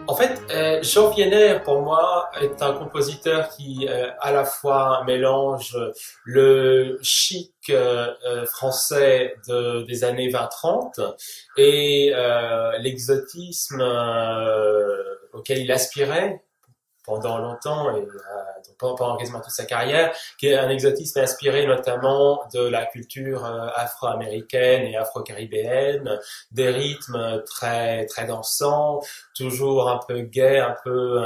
En fait, Jean Wiener, pour moi, est un compositeur qui, à la fois, mélange le chic français des années 20-30 et l'exotisme auquel il aspirait pendant longtemps et donc pendant quasiment toute sa carrière, qui est un exotisme inspiré notamment de la culture afro-américaine et afro-caribéenne, des rythmes très très dansants, toujours un peu gai, un peu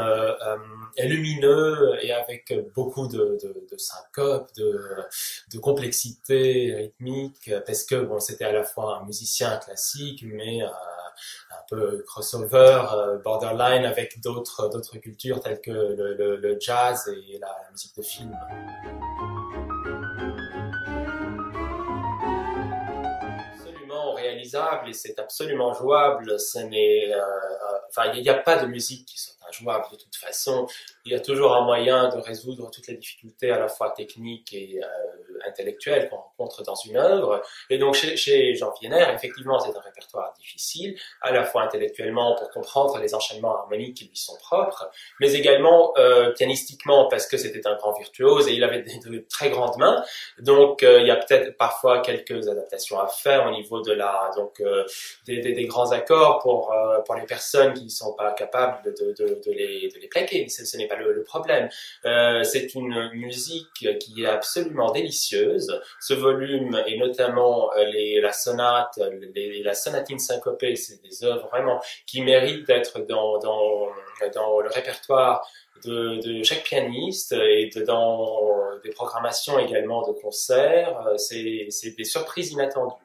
lumineux et avec beaucoup de syncope, de complexité rythmique, parce que bon, c'était à la fois un musicien classique, mais un peu crossover, borderline avec d'autres cultures telles que le jazz et la musique de film. Absolument réalisable et c'est absolument jouable. Ce n'est, enfin, il n'y a pas de musique qui soit injouable de toute façon. Il y a toujours un moyen de résoudre toutes les difficultés à la fois techniques et intellectuelles qu'on rencontre dans une œuvre. Et donc chez Jean Wiener, effectivement, c'est un répertoire difficile, à la fois intellectuellement pour comprendre les enchaînements harmoniques qui lui sont propres, mais également pianistiquement parce que c'était un grand virtuose et il avait de très grandes mains. Donc il y a peut-être parfois quelques adaptations à faire au niveau de des grands accords pour les personnes qui ne sont pas capables de les plaquer. Ce n'est pas le problème. C'est une musique qui est absolument délicieuse. Ce volume et notamment la sonate, la sonatine syncopée, c'est des œuvres vraiment qui méritent d'être dans le répertoire de chaque pianiste et dans des programmations également de concerts. C'est des surprises inattendues.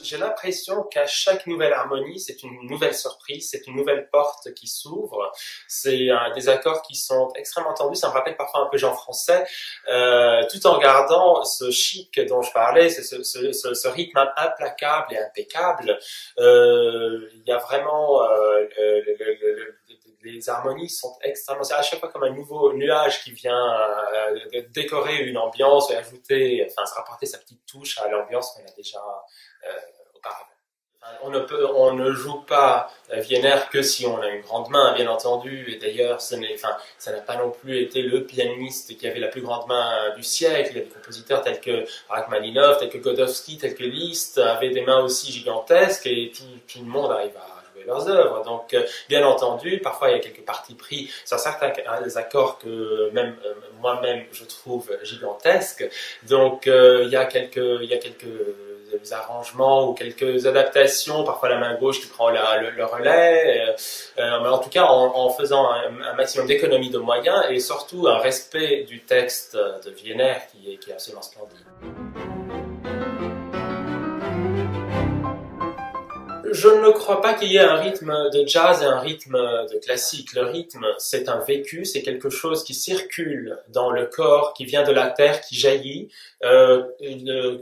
J'ai l'impression qu'à chaque nouvelle harmonie, c'est une nouvelle surprise, c'est une nouvelle porte qui s'ouvre. C'est des accords qui sont extrêmement tendus. Ça me rappelle parfois un peu Jean Français, tout en gardant ce chic dont je parlais, ce rythme implacable et impeccable. Il y a vraiment les harmonies sont extrêmement... C'est à chaque fois comme un nouveau nuage qui vient décorer une ambiance et ajouter, enfin, se rapporter sa petite touche à l'ambiance qu'on a déjà auparavant. On ne joue pas Wiener que si on a une grande main, bien entendu, et d'ailleurs, ça n'a pas non plus été le pianiste qui avait la plus grande main du siècle. Il y a des compositeurs tels que Rachmaninov, tels que Godowsky, tels que Liszt, avaient des mains aussi gigantesques, et tout le monde arrive à leurs œuvres. Donc, bien entendu, parfois il y a quelques partis pris sur certains accords que même moi-même je trouve gigantesques. Donc, il y a quelques arrangements ou quelques adaptations, parfois la main gauche qui prend le relais, mais en tout cas en faisant un maximum d'économie de moyens et surtout un respect du texte de Wiener qui est absolument splendide. Je ne crois pas qu'il y ait un rythme de jazz et un rythme de classique. Le rythme, c'est un vécu, c'est quelque chose qui circule dans le corps, qui vient de la terre, qui jaillit.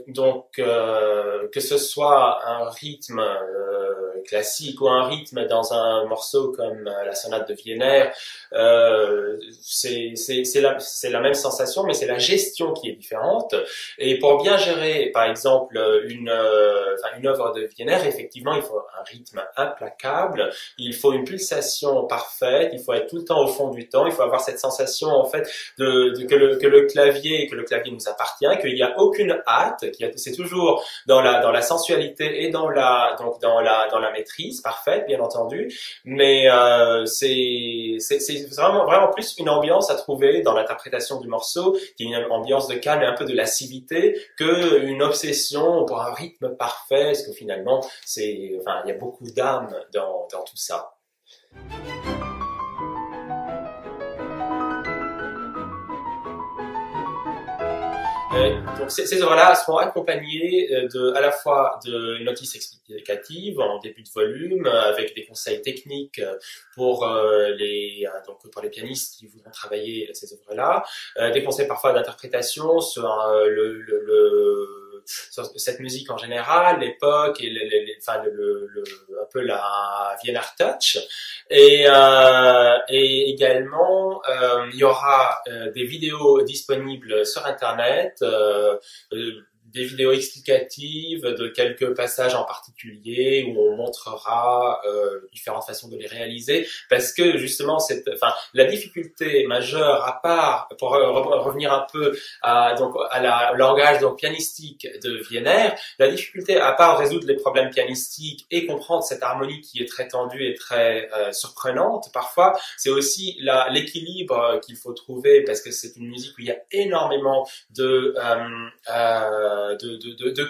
Donc, que ce soit un rythme classique ou un rythme dans un morceau comme la sonate de Wiener, c'est la même sensation, mais c'est la gestion qui est différente. Et pour bien gérer, par exemple, une œuvre de Wiener, effectivement, il faut un rythme implacable, il faut une pulsation parfaite, il faut être tout le temps au fond du temps, il faut avoir cette sensation en fait que le clavier nous appartient, qu'il n'y a aucune hâte, c'est toujours dans la sensualité et dans la maîtrise parfaite, bien entendu, mais c'est vraiment plus une ambiance à trouver dans l'interprétation du morceau, qui est une ambiance de calme et un peu de lascivité, qu'une obsession pour un rythme parfait, parce que finalement, il y a beaucoup d'âme dans tout ça. Donc ces œuvres-là seront accompagnées à la fois de notices explicatives en début de volume, avec des conseils techniques pour les pianistes qui voudront travailler ces œuvres-là, des conseils parfois d'interprétation sur sur cette musique en général, l'époque et un peu la Wiener Touch, et également il y aura des vidéos disponibles sur internet des vidéos explicatives de quelques passages en particulier où on montrera différentes façons de les réaliser, parce que justement la difficulté majeure, à part pour revenir un peu au langage donc pianistique de Wiener, la difficulté à part résoudre les problèmes pianistiques et comprendre cette harmonie qui est très tendue et très surprenante parfois, c'est aussi l'équilibre qu'il faut trouver, parce que c'est une musique où il y a énormément de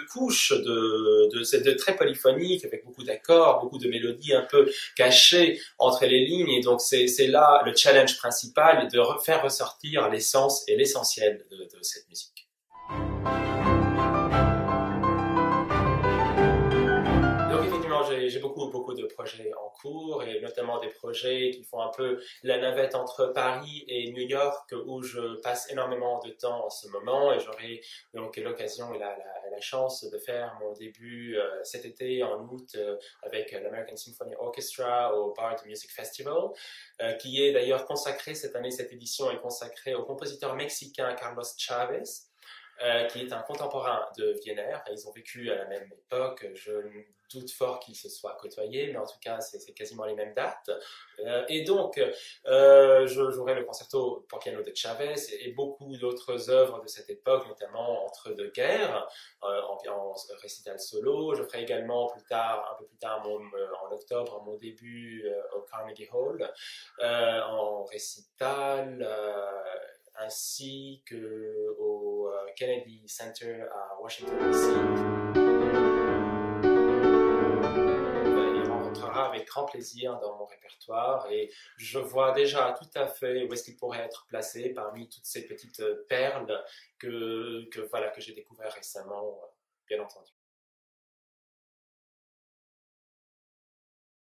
couches de très polyphoniques, avec beaucoup d'accords, beaucoup de mélodies un peu cachées entre les lignes, et donc c'est là le challenge principal, de faire ressortir l'essence et l'essentiel de cette musique. Donc effectivement, j'ai beaucoup de projets en cours, et notamment des projets qui font un peu la navette entre Paris et New York, où je passe énormément de temps en ce moment, et j'aurai donc l'occasion et la chance de faire mon début cet été en août avec l'American Symphony Orchestra au Bard Music Festival, qui est d'ailleurs consacré cette année. Cette édition est consacrée au compositeur mexicain Carlos Chavez, qui est un contemporain de Wiener. Ils ont vécu à la même époque. Je doute fort qu'ils se soient côtoyés, mais en tout cas, c'est quasiment les mêmes dates. Et donc, je jouerai le concerto pour piano de Chavez et beaucoup d'autres œuvres de cette époque, notamment entre deux guerres, en récital solo. Je ferai également un peu plus tard, en octobre, mon début au Carnegie Hall, en récital, ainsi qu'au Kennedy Center à Washington, D.C. Il rentrera avec grand plaisir dans mon répertoire, et je vois déjà tout à fait où est-ce qu'il pourrait être placé parmi toutes ces petites perles que j'ai découvertes récemment, bien entendu.